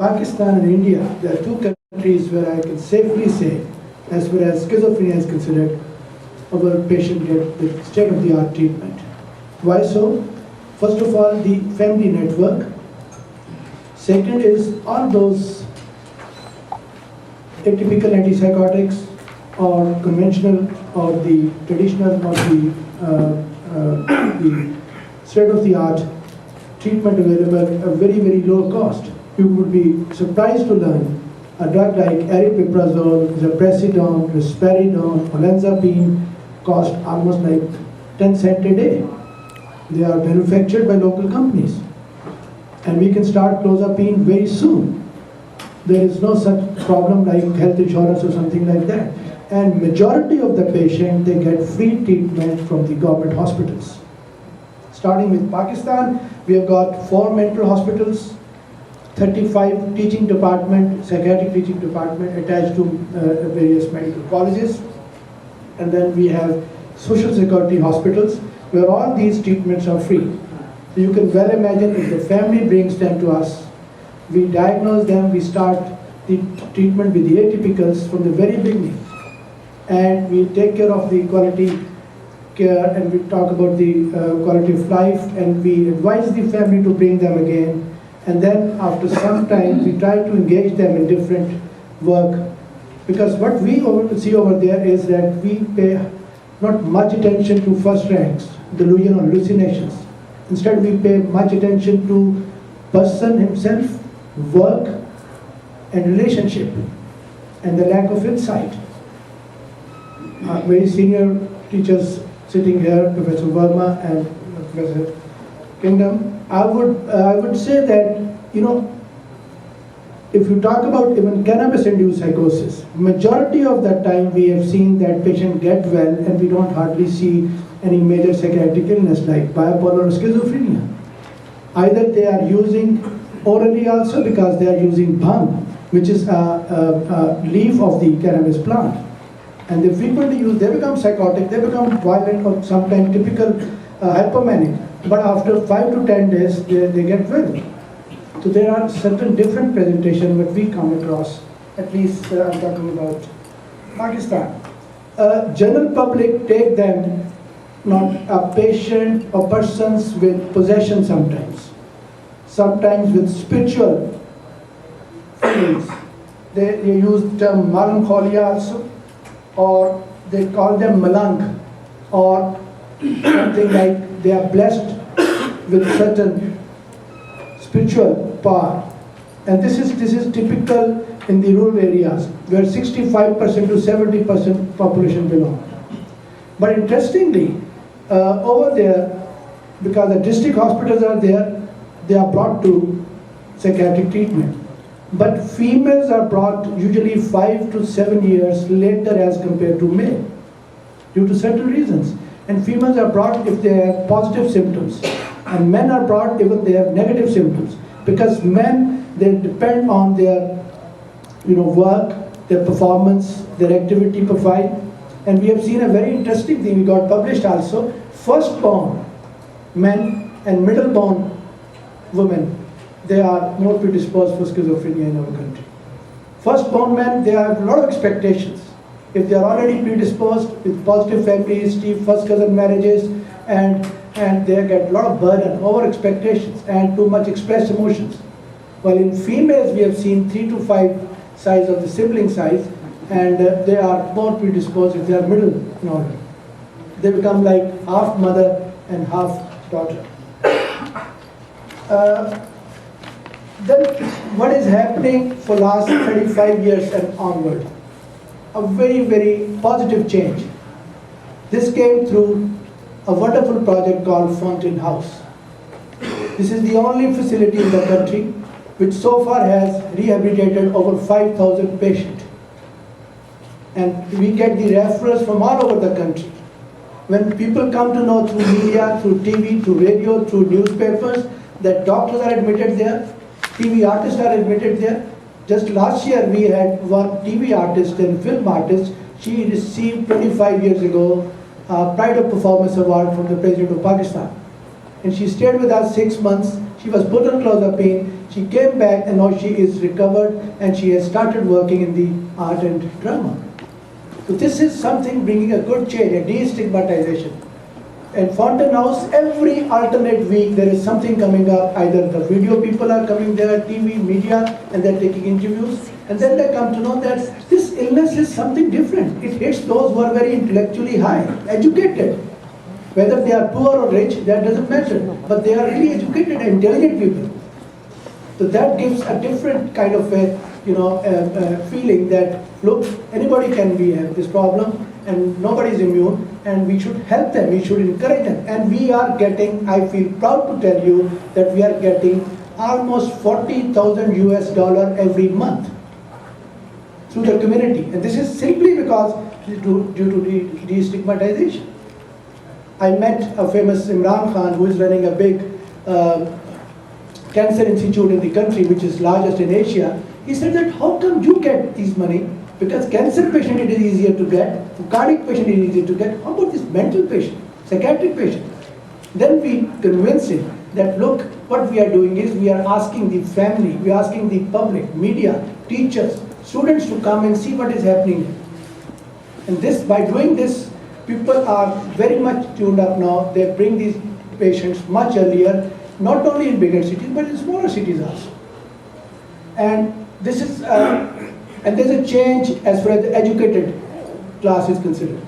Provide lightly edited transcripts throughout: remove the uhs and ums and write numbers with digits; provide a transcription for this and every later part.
Pakistan and India, there are two countries where I can safely say, as far as schizophrenia is considered, our patient get the state-of-the-art treatment. Why so? First of all, the family network. Second is all those atypical antipsychotics or conventional or the traditional or the state-of-the-art treatment available at a very, very low cost. You would be surprised to learn a drug like aripiprazole, ziprasidone, risperidone, olanzapine cost almost like 10 cents a day. They are manufactured by local companies. And we can start clozapine very soon. There is no such problem like health insurance or something like that. And majority of the patient, they get free treatment from the government hospitals. Starting with Pakistan, we have got 4 mental hospitals, 35 teaching department, psychiatric teaching department attached to various medical colleges. And then we have social security hospitals where all these treatments are free. So you can well imagine if the family brings them to us, we diagnose them, we start the treatment with the atypicals from the very beginning. And we take care of the quality care and we talk about the quality of life and we advise the family to bring them again. And then after some time, we try to engage them in different work. Because what we see over there is that we pay not much attention to first ranks, delusion or hallucinations. Instead, we pay much attention to person himself, work, and relationship, and the lack of insight. Very senior teachers sitting here, Professor Verma and Professor Kingdom, I would say that, if you talk about even cannabis-induced psychosis, majority of the time we have seen that patient get well and we don't hardly see any major psychiatric illness like bipolar or schizophrenia. Either they are using orally also because they are using bhang, which is a leaf of the cannabis plant. And they frequently use, they become psychotic, they become violent or sometimes typical hypomanic. But after 5 to 10 days, they get well. So there are certain different presentations that we come across, at least I'm talking about Pakistan. General public take them not a patient or persons with possession sometimes with spiritual feelings. They use the term melancholia also, or they call them malang, or something like they are blessed with certain spiritual power. And this is typical in the rural areas where 65% to 70% population belong. But interestingly, over there, because the district hospitals are there, they are brought to psychiatric treatment. But females are brought usually 5 to 7 years later as compared to male, due to certain reasons. And females are brought if they have positive symptoms, and men are brought if they have negative symptoms. Because men, they depend on their work, their performance, their activity profile. And we have seen a very interesting thing, we got published also. Firstborn men and middle-born women, they are more predisposed for schizophrenia in our country. Firstborn men, they have a lot of expectations. If they are already predisposed with positive family history, first cousin marriages, and they get a lot of burden, over expectations, and too much expressed emotions. While in females, we have seen 3 to 5 size of the sibling size, and they are more predisposed if they are middle in order. They become like half mother and half daughter. Then what is happening for last 35 years and onward? A very, very positive change. This came through a wonderful project called Fountain House. This is the only facility in the country which so far has rehabilitated over 5,000 patients. And we get the referrals from all over the country. When people come to know through media, through TV, through radio, through newspapers, that doctors are admitted there, TV artists are admitted there. Just last year we had one TV artist and film artist. She received 25 years ago Pride of Performance Award from the President of Pakistan. And she stayed with us 6 months. She was put on clozapine, she came back, and now she is recovered, and she has started working in the art and drama. So this is something bringing a good change, a destigmatization. And Fountain House, every alternate week there is something coming up, either the video people are coming there, TV, media, and they're taking interviews, and then they come to know that this illness is something different. It hits those who are very intellectually high, educated. Whether they are poor or rich, that doesn't matter, but they are really educated, intelligent people. So that gives a different kind of a, feeling that, look, anybody can have this problem, and nobody is immune, and we should help them, we should encourage them. And we are getting, I feel proud to tell you, that we are getting almost $40,000 US every month through the community. And this is simply because due to destigmatization. I met a famous Imran Khan, who is running a big cancer institute in the country, which is largest in Asia. He said that, how come you get these money? Because cancer patient it is easier to get, cardiac patient it is easier to get. How about this mental patient, psychiatric patient? Then we convince him that, look, what we are doing is we are asking the family, we are asking the public, media, teachers, students to come and see what is happening. And this, by doing this, people are very much tuned up now. They bring these patients much earlier, not only in bigger cities, but in smaller cities also. And this is, and there's a change as far as the educated class is considered.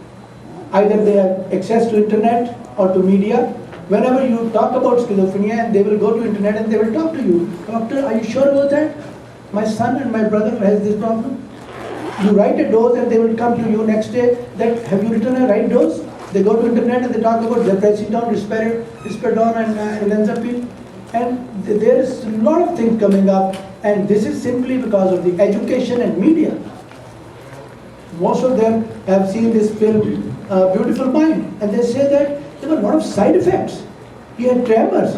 Either they have access to internet or to media. Whenever you talk about schizophrenia, they will go to internet and they will talk to you. Doctor, are you sure about that? My son and my brother has this problem. You write a dose and they will come to you next day that, have you written a right dose? They go to internet and they talk about depresidone, risperidone and olanzapine. And there is a lot of things coming up, and this is simply because of the education and media. Most of them have seen this film, Beautiful Mind, and they say that there were a lot of side effects. He had tremors,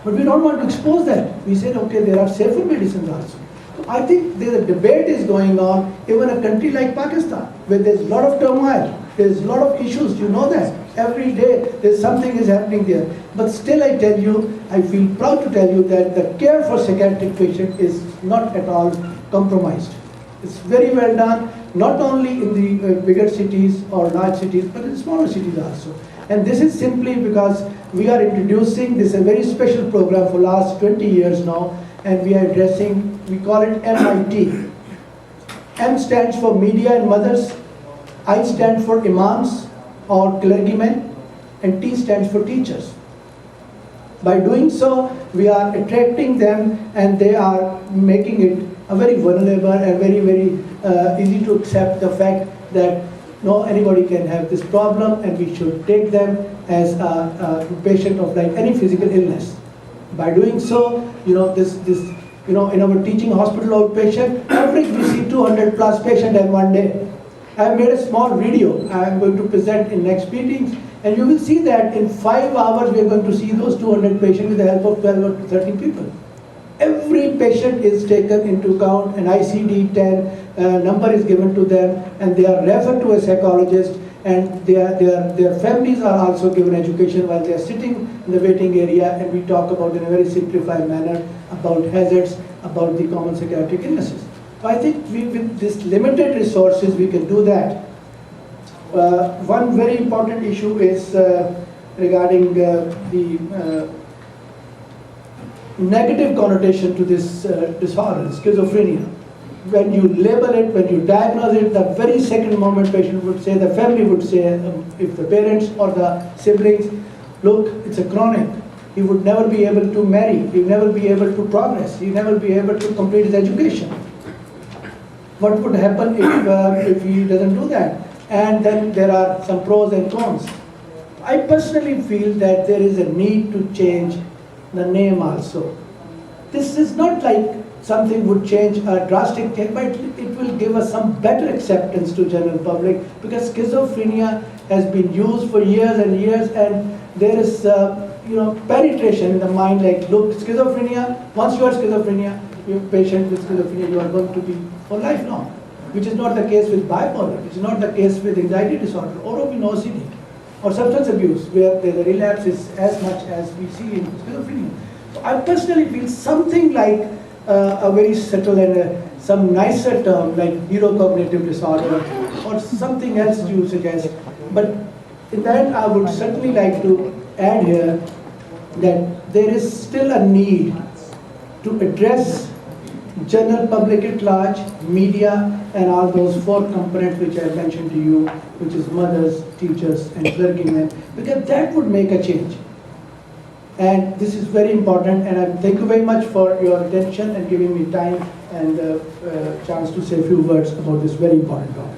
but we don't want to expose that. We said, okay, there are safer medicines also. I think a debate is going on, even a country like Pakistan, where there's a lot of turmoil, there's a lot of issues, you know that. Every day there's something is happening there. But still I tell you, I feel proud to tell you that the care for psychiatric patient is not at all compromised. It's very well done, not only in the bigger cities or large cities, but in smaller cities also. And this is simply because we are introducing this a very special program for last 20 years now, and we are addressing, we call it MIT. M stands for media and mothers, I stand for imams or clergymen, and T stands for teachers. By doing so, we are attracting them, and they are making it a very vulnerable and very, very easy to accept the fact that no, anybody can have this problem, and we should take them as a patient of like any physical illness. By doing so, in our teaching hospital outpatient, average we see 200 plus patients in one day. I have made a small video I am going to present in next meetings, and you will see that in 5 hours we are going to see those 200 patients with the help of 12 or 13 people. Every patient is taken into account, an ICD-10 number is given to them, and they are referred to a psychologist, and their families are also given education while they are sitting in the waiting area, and we talk about in a very simplified manner about hazards, about the common psychiatric illnesses. So I think with this limited resources we can do that. One very important issue is regarding the negative connotation to this disorder, schizophrenia. When you label it, when you diagnose it, the very second moment patient would say, the family would say, if the parents or the siblings, look, it's a chronic. He would never be able to marry, he would never be able to progress, he would never be able to complete his education. What would happen if he doesn't do that? And then there are some pros and cons. I personally feel that there is a need to change the name also. This is not like something would change a drastic change, but it will give us some better acceptance to general public, because schizophrenia has been used for years and years, and there is penetration in the mind, like, look, schizophrenia, once you are schizophrenia, you're a patient with schizophrenia, you are going to be for lifelong, which is not the case with bipolar, which is not the case with anxiety disorder, or even OCD, or substance abuse, where the relapse is as much as we see in schizophrenia. I personally feel something like a very subtle and some nicer term like neurocognitive disorder or something else you suggest. But in that, I would certainly like to add here that there is still a need to address general public at large, media, and all those four components which I mentioned to you, which is mothers, teachers, and clergymen, because that would make a change. And this is very important, and I thank you very much for your attention and giving me time and chance to say a few words about this very important topic.